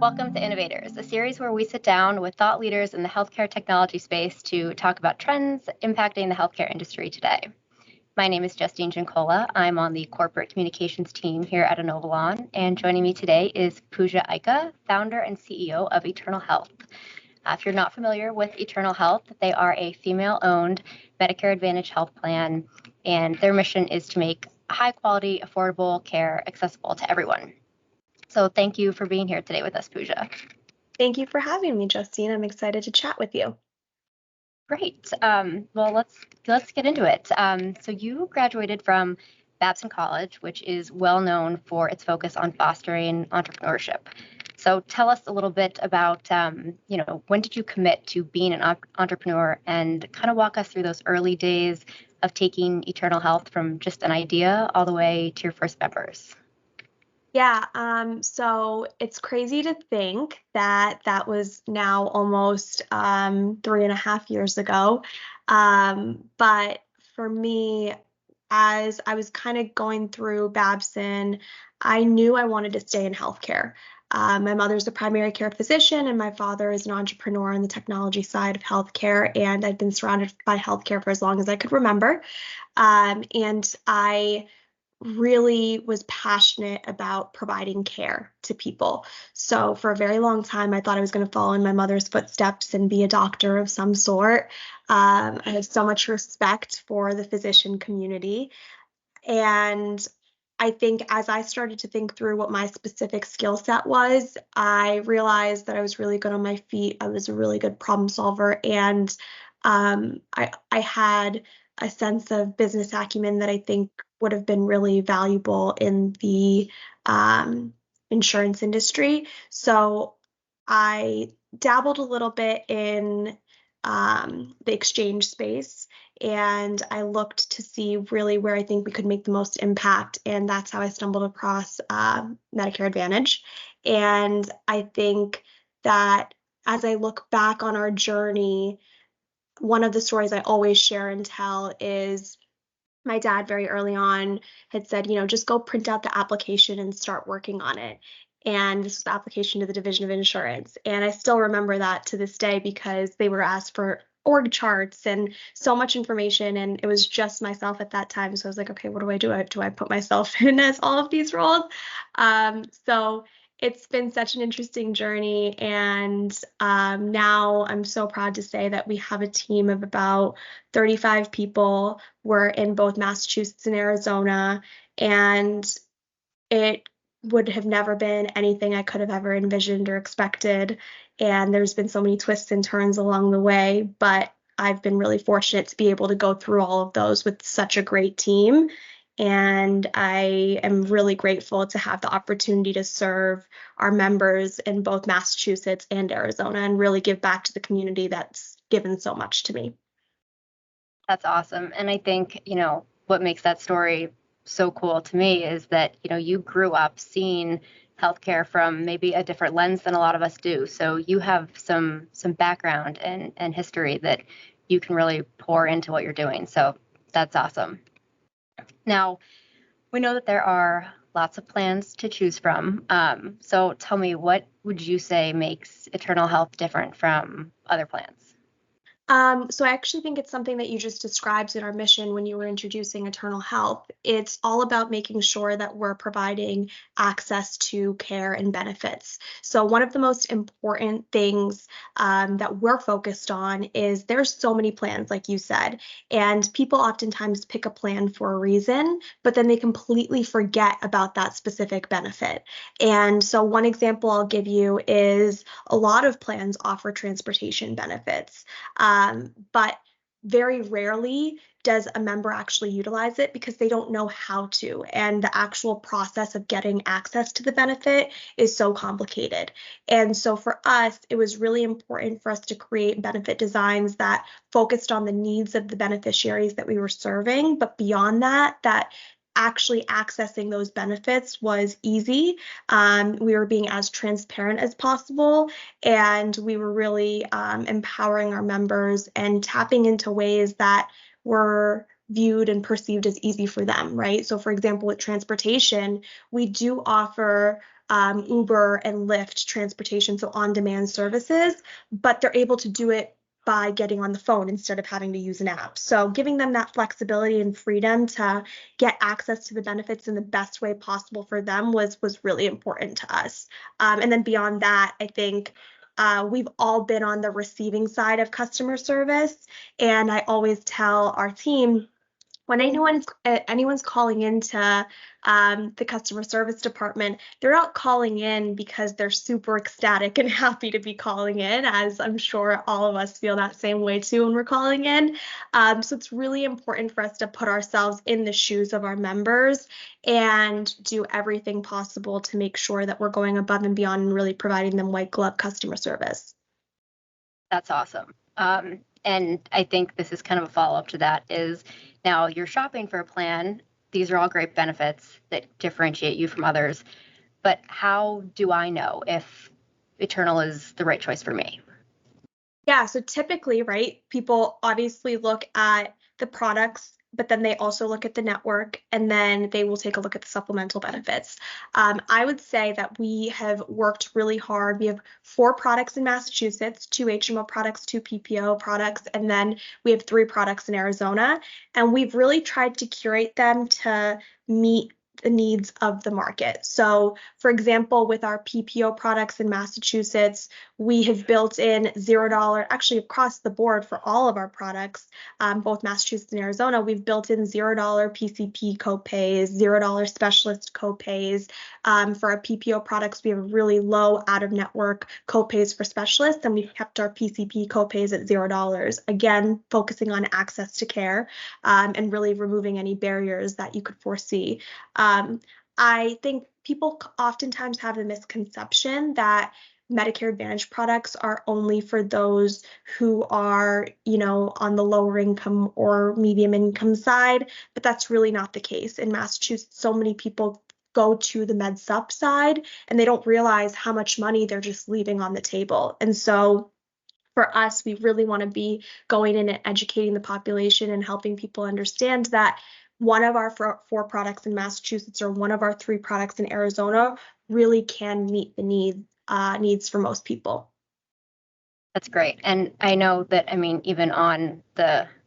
Welcome to INOvators, a series where we sit down with thought leaders in the healthcare technology space to talk about trends impacting the healthcare industry today. My name is Justine Giancola. I'm on the corporate communications team here at Inovalon, and joining me today is Pooja Ika, founder and CEO of eternalHealth. If you're not familiar with eternalHealth, they are a female-owned Medicare Advantage health plan, and their mission is to make high-quality, affordable care accessible to everyone. So thank you for being here today with us, Pooja. Thank you for having me, Justine. I'm excited to chat with you. Great. Well, let's get into it. So you graduated from Babson College, which is well known for its focus on fostering entrepreneurship. So tell us a little bit about, when did you commit to being an entrepreneur, and kind of walk us through those early days of taking eternalHealth from just an idea all the way to your first members. Yeah, so it's crazy to think that was now almost 3.5 years ago. But for me, as I was kind of going through Babson, I knew I wanted to stay in healthcare. My mother's a primary care physician, and my father is an entrepreneur on the technology side of healthcare, and I'd been surrounded by healthcare for as long as I could remember. And I really was passionate about providing care to people. So for a very long time, I thought I was going to follow in my mother's footsteps and be a doctor of some sort. I have so much respect for the physician community. And I think as I started to think through what my specific skill set was, I realized that I was really good on my feet. I was a really good problem solver. And I had a sense of business acumen that I think would have been really valuable in the insurance industry. So I dabbled a little bit in the exchange space, and I looked to see really where I think we could make the most impact, and that's how I stumbled across Medicare Advantage. And I think that as I look back on our journey, one of the stories I always share and tell is my dad very early on had said, just go print out the application and start working on it. And this was the application to the Division of Insurance. And I still remember that to this day because they were asked for org charts and so much information. And it was just myself at that time. So I was like, okay, what do I do? Do I put myself in as all of these roles? So it's been such an interesting journey. And now I'm so proud to say that we have a team of about 35 people. We're in both Massachusetts and Arizona. And it would have never been anything I could have ever envisioned or expected. And there's been so many twists and turns along the way, but I've been really fortunate to be able to go through all of those with such a great team. And I am really grateful to have the opportunity to serve our members in both Massachusetts and Arizona and really give back to the community that's given so much to me. That's awesome. And I think, what makes that story so cool to me is that, you grew up seeing healthcare from maybe a different lens than a lot of us do. So you have some background and history that you can really pour into what you're doing. So that's awesome. Now, we know that there are lots of plans to choose from. So tell me, what would you say makes eternalHealth different from other plans? So I actually think it's something that you just described in our mission when you were introducing eternalHealth. It's all about making sure that we're providing access to care and benefits. So one of the most important things that we're focused on is there's so many plans, like you said, and people oftentimes pick a plan for a reason, but then they completely forget about that specific benefit. And so one example I'll give you is a lot of plans offer transportation benefits. But very rarely does a member actually utilize it because they don't know how to. And the actual process of getting access to the benefit is so complicated. And so for us, it was really important for us to create benefit designs that focused on the needs of the beneficiaries that we were serving. But beyond that, actually accessing those benefits was easy. We were being as transparent as possible, and we were really empowering our members and tapping into ways that were viewed and perceived as easy for them, right? So for example, with transportation, we do offer Uber and Lyft transportation, so on-demand services, but they're able to do it by getting on the phone instead of having to use an app. So giving them that flexibility and freedom to get access to the benefits in the best way possible for them was really important to us. And then beyond that, I think we've all been on the receiving side of customer service, and I always tell our team, when anyone's calling into the customer service department, they're not calling in because they're super ecstatic and happy to be calling in, as I'm sure all of us feel that same way too when we're calling in. So it's really important for us to put ourselves in the shoes of our members and do everything possible to make sure that we're going above and beyond and really providing them white glove customer service. That's awesome. And I think this is kind of a follow-up to that is now you're shopping for a plan. These are all great benefits that differentiate you from others. But how do I know if Eternal is the right choice for me? Yeah, so typically, right, people obviously look at the products, but then they also look at the network, and then they will take a look at the supplemental benefits. I would say that we have worked really hard. We have 4 products in Massachusetts, 2 HMO products, 2 PPO products, and then we have 3 products in Arizona. And we've really tried to curate them to meet the needs of the market. So, for example, with our PPO products in Massachusetts, we have built in $0, actually across the board for all of our products, both Massachusetts and Arizona, we've built in $0 PCP copays, $0 specialist copays. For our PPO products, we have really low out-of-network copays for specialists, and we've kept our PCP copays at $0. Again, focusing on access to care and really removing any barriers that you could foresee. I think people oftentimes have a misconception that Medicare Advantage products are only for those who are, on the lower income or medium income side, but that's really not the case. In Massachusetts, so many people go to the Med Sup side and they don't realize how much money they're just leaving on the table. And so for us, we really want to be going in and educating the population and helping people understand that one of our 4 products in Massachusetts or one of our 3 products in Arizona really can meet the needs for most people. That's great. And I know that, even on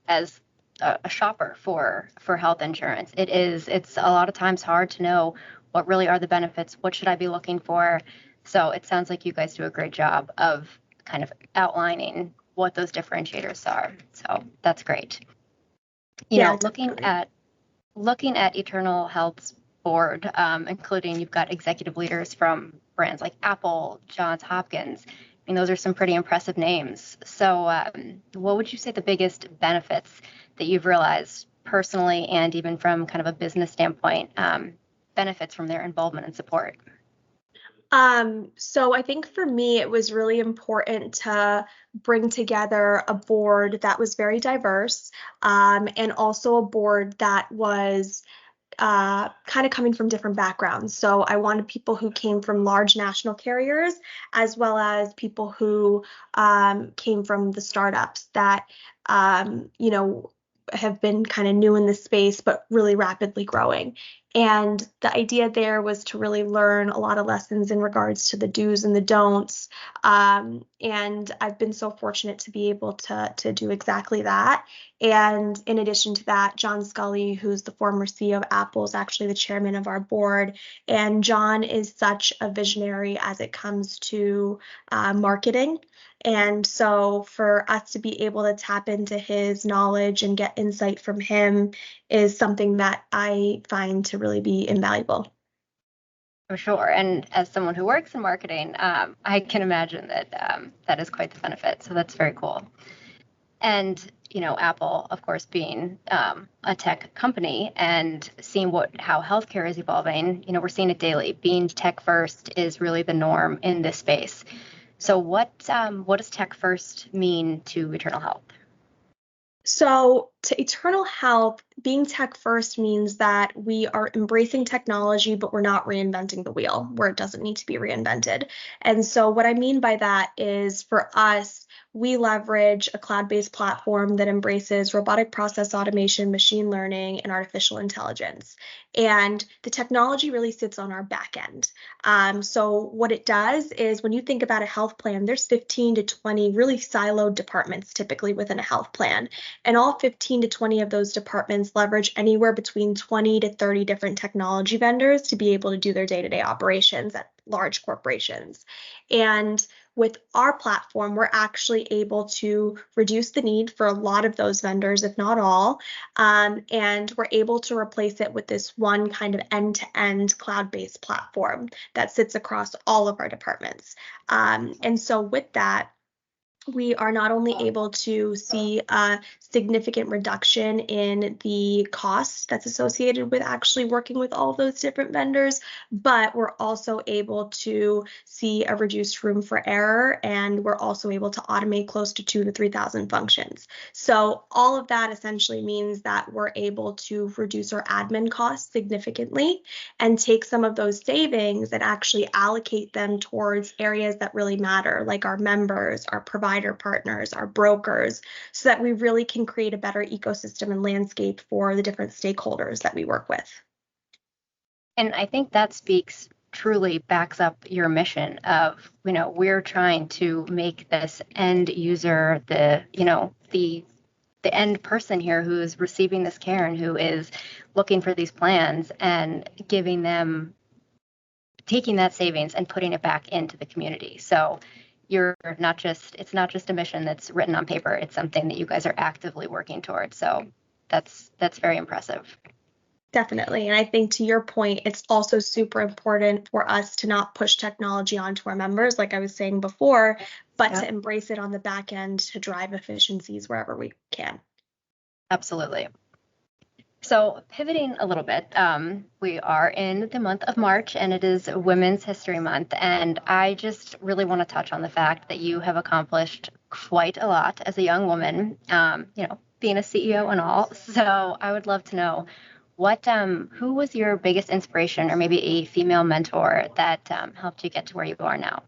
as a shopper for health insurance, it's a lot of times hard to know what really are the benefits, what should I be looking for. So it sounds like you guys do a great job of kind of outlining what those differentiators are. So that's great. Looking at eternalHealth's board, including you've got executive leaders from brands like Apple, Johns Hopkins. Those are some pretty impressive names. So what would you say the biggest benefits that you've realized personally and even from kind of a business standpoint, benefits from their involvement and support? So I think for me, it was really important to bring together a board that was very diverse, and also a board that was kind of coming from different backgrounds. So I wanted people who came from large national carriers, as well as people who came from the startups that, have been kind of new in the space, but really rapidly growing. And the idea there was to really learn a lot of lessons in regards to the do's and the don'ts. And I've been so fortunate to be able to do exactly that. And in addition to that, John Scully, who's the former CEO of Apple, is actually the chairman of our board. And John is such a visionary as it comes to marketing. And so for us to be able to tap into his knowledge and get insight from him is something that I find to really be invaluable. For sure. And as someone who works in marketing, I can imagine that that is quite the benefit. So that's very cool. And, Apple, of course, being a tech company and seeing how healthcare is evolving, we're seeing it daily. Being tech first is really the norm in this space. So what does tech first mean to EternalHealth? So To Eternal Health, being tech first means that we are embracing technology, but we're not reinventing the wheel where it doesn't need to be reinvented. And so what I mean by that is for us, we leverage a cloud-based platform that embraces robotic process automation, machine learning, and artificial intelligence. And the technology really sits on our back end. So what it does is when you think about a health plan, there's 15 to 20 really siloed departments typically within a health plan. And all 15 to 20 of those departments leverage anywhere between 20 to 30 different technology vendors to be able to do their day-to-day operations at large corporations. And with our platform, we're actually able to reduce the need for a lot of those vendors, if not all, and we're able to replace it with this one kind of end-to-end cloud-based platform that sits across all of our departments. And so with that, we are not only able to see a significant reduction in the cost that's associated with actually working with all of those different vendors, but we're also able to see a reduced room for error, and we're also able to automate close to 2,000 to 3,000 functions. So all of that essentially means that we're able to reduce our admin costs significantly and take some of those savings and actually allocate them towards areas that really matter, like our members, our providers, partners, our brokers, so that we really can create a better ecosystem and landscape for the different stakeholders that we work with. And I think that truly backs up your mission of, we're trying to make this end user, the end person here who is receiving this care and who is looking for these plans, and taking that savings and putting it back into the community. So it's not just a mission that's written on paper. It's something that you guys are actively working towards. So that's very impressive. Definitely. And I think to your point, it's also super important for us to not push technology onto our members, like I was saying before, but to embrace it on the back end to drive efficiencies wherever we can. Absolutely. So pivoting a little bit, we are in the month of March, and it is Women's History Month. And I just really want to touch on the fact that you have accomplished quite a lot as a young woman, being a CEO and all. So I would love to know who was your biggest inspiration, or maybe a female mentor that helped you get to where you are now?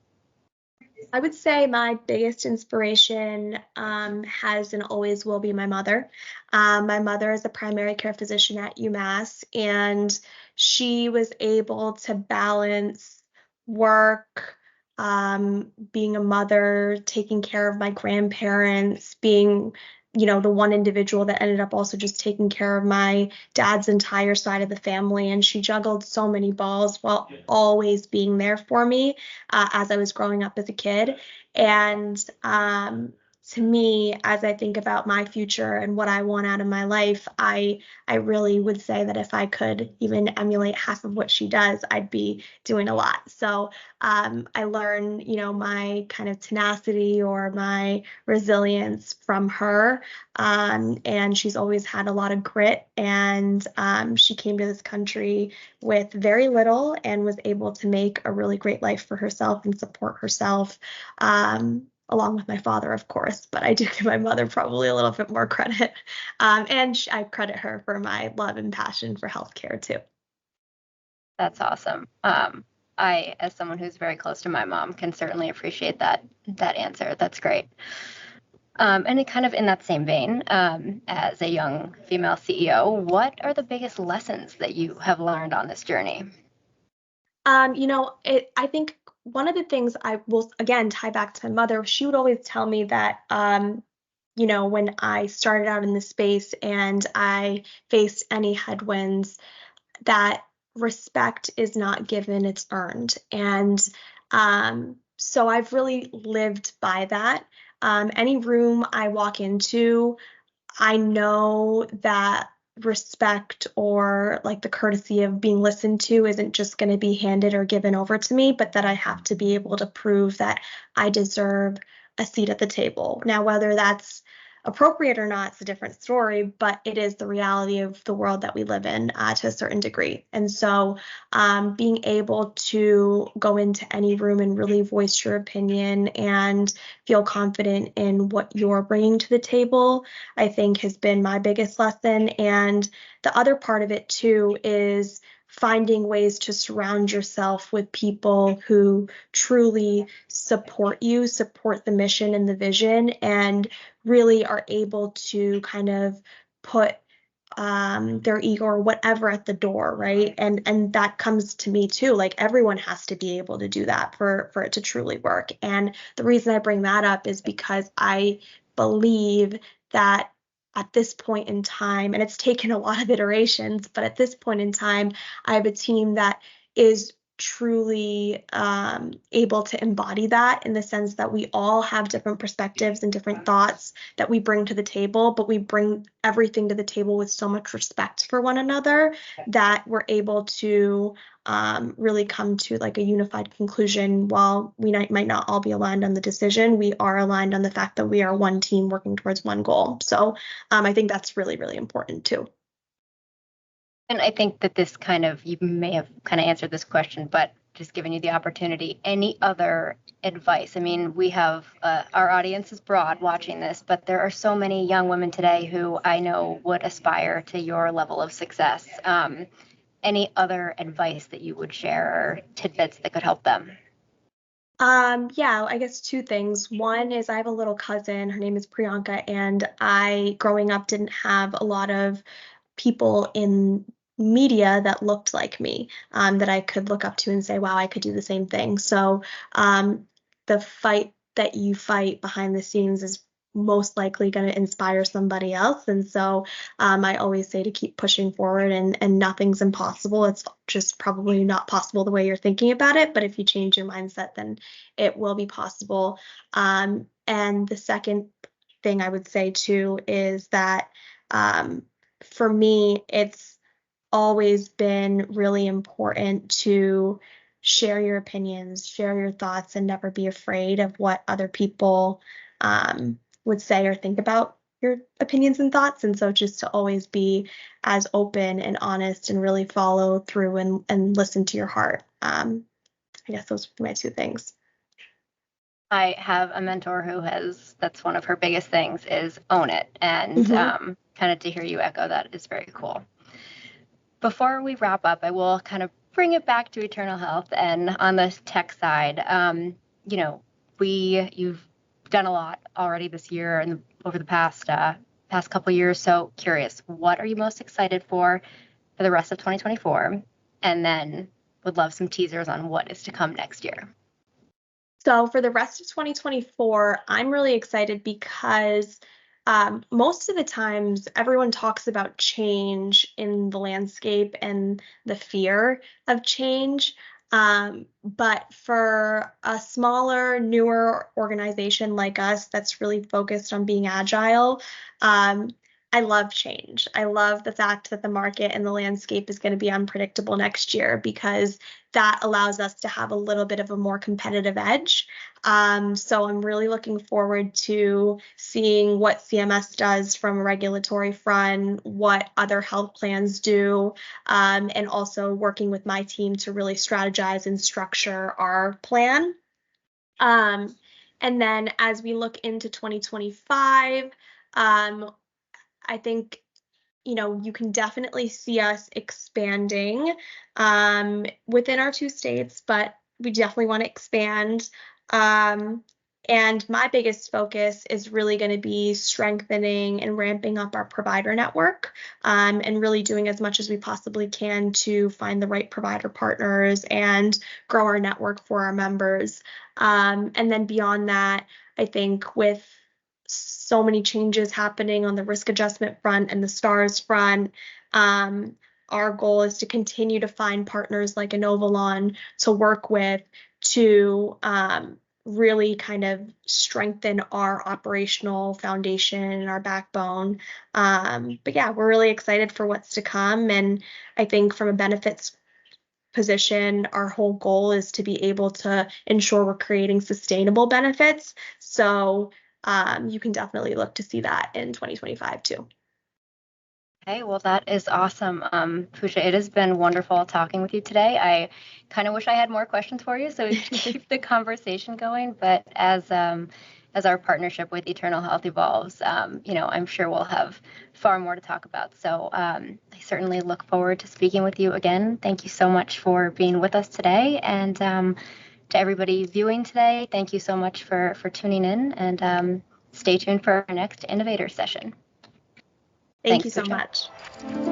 I would say my biggest inspiration has and always will be my mother. My mother is a primary care physician at UMass, and she was able to balance work, being a mother, taking care of my grandparents, being the one individual that ended up also just taking care of my dad's entire side of the family. And she juggled so many balls while always being there for me as I was growing up as a kid. And to me, as I think about my future and what I want out of my life, I really would say that if I could even emulate half of what she does, I'd be doing a lot. So I learn, my kind of tenacity or my resilience from her. And she's always had a lot of grit, and she came to this country with very little and was able to make a really great life for herself and support herself. Along with my father, of course, but I do give my mother probably a little bit more credit. And I credit her for my love and passion for healthcare too. That's awesome. I, as someone who's very close to my mom, can certainly appreciate that answer. That's great. And kind of in that same vein, as a young female CEO, what are the biggest lessons that you have learned on this journey? I think one of the things I will, again, tie back to my mother, she would always tell me that, when I started out in the space and I faced any headwinds, that respect is not given, it's earned. And so I've really lived by that. Any room I walk into, I know that respect or like the courtesy of being listened to isn't just going to be handed or given over to me, but that I have to be able to prove that I deserve a seat at the table. Now, whether that's appropriate or not, it's a different story, but it is the reality of the world that we live in to a certain degree. And so being able to go into any room and really voice your opinion and feel confident in what you're bringing to the table, I think has been my biggest lesson. And the other part of it too is finding ways to surround yourself with people who truly support you, support the mission and the vision, and really are able to kind of put their ego or whatever at the door, right? And that comes to me too. Like everyone has to be able to do that for it to truly work. And the reason I bring that up is because I believe that at this point in time, and it's taken a lot of iterations, but at this point in time, I have a team that is truly able to embody that, in the sense that we all have different perspectives and different thoughts that we bring to the table, but we bring everything to the table with so much respect for one another that we're able to really come to like a unified conclusion. While we might not all be aligned on the decision, we are aligned on the fact that we are one team working towards one goal. So I think that's really, really important too. And I think that this you may have kind of answered this question, but just giving you the opportunity, any other advice? I mean, we have our audience is broad watching this, but there are so many young women today who I know would aspire to your level of success. Any other advice that you would share, or tidbits that could help them? Yeah, I guess two things. One is I have a little cousin, her name is Priyanka, and I, growing up, didn't have a lot of people in media that looked like me, that I could look up to and say, wow, I could do the same thing. So the fight that you fight behind the scenes is most likely going to inspire somebody else. And so I always say to keep pushing forward, and nothing's impossible. It's just probably not possible the way you're thinking about it. But if you change your mindset, then it will be possible. And the second thing I would say too is that for me, it's always been really important to share your opinions, share your thoughts, and never be afraid of what other people would say or think about your opinions and thoughts. And so just to always be as open and honest and really follow through and listen to your heart. I guess those are my two things. I have a mentor who that's one of her biggest things is own it. And kind of to hear you echo that is very cool. Before we wrap up, I will kind of bring it back to Eternal Health, and on the tech side, you've done a lot already this year and over the past couple years. So curious, what are you most excited for the rest of 2024? And then would love some teasers on what is to come next year. So for the rest of 2024, I'm really excited because most of the times everyone talks about change in the landscape and the fear of change. But for a smaller, newer organization like us that's really focused on being agile, I love change. I love the fact that the market and the landscape is going to be unpredictable next year, because that allows us to have a little bit of a more competitive edge. So I'm really looking forward to seeing what CMS does from a regulatory front, what other health plans do, and also working with my team to really strategize and structure our plan. And then as we look into 2025, I think, you can definitely see us expanding within our two states, but we definitely want to expand. And my biggest focus is really going to be strengthening and ramping up our provider network, and really doing as much as we possibly can to find the right provider partners and grow our network for our members. And then beyond that, I think with so many changes happening on the risk adjustment front and the STARS front, our goal is to continue to find partners like Inovalon to work with to really kind of strengthen our operational foundation and our backbone. But yeah, we're really excited for what's to come. And I think from a benefits position, our whole goal is to be able to ensure we're creating sustainable benefits. So you can definitely look to see that in 2025 too. Okay, well, that is awesome. Pooja, it has been wonderful talking with you today. I kind of wish I had more questions for you so we could keep the conversation going. But as our partnership with eternalHealth evolves, I'm sure we'll have far more to talk about. So I certainly look forward to speaking with you again. Thank you so much for being with us today. And to everybody viewing today, thank you so much for tuning in. And stay tuned for our next Innovator session. Thank Thanks, you so Pooja. much.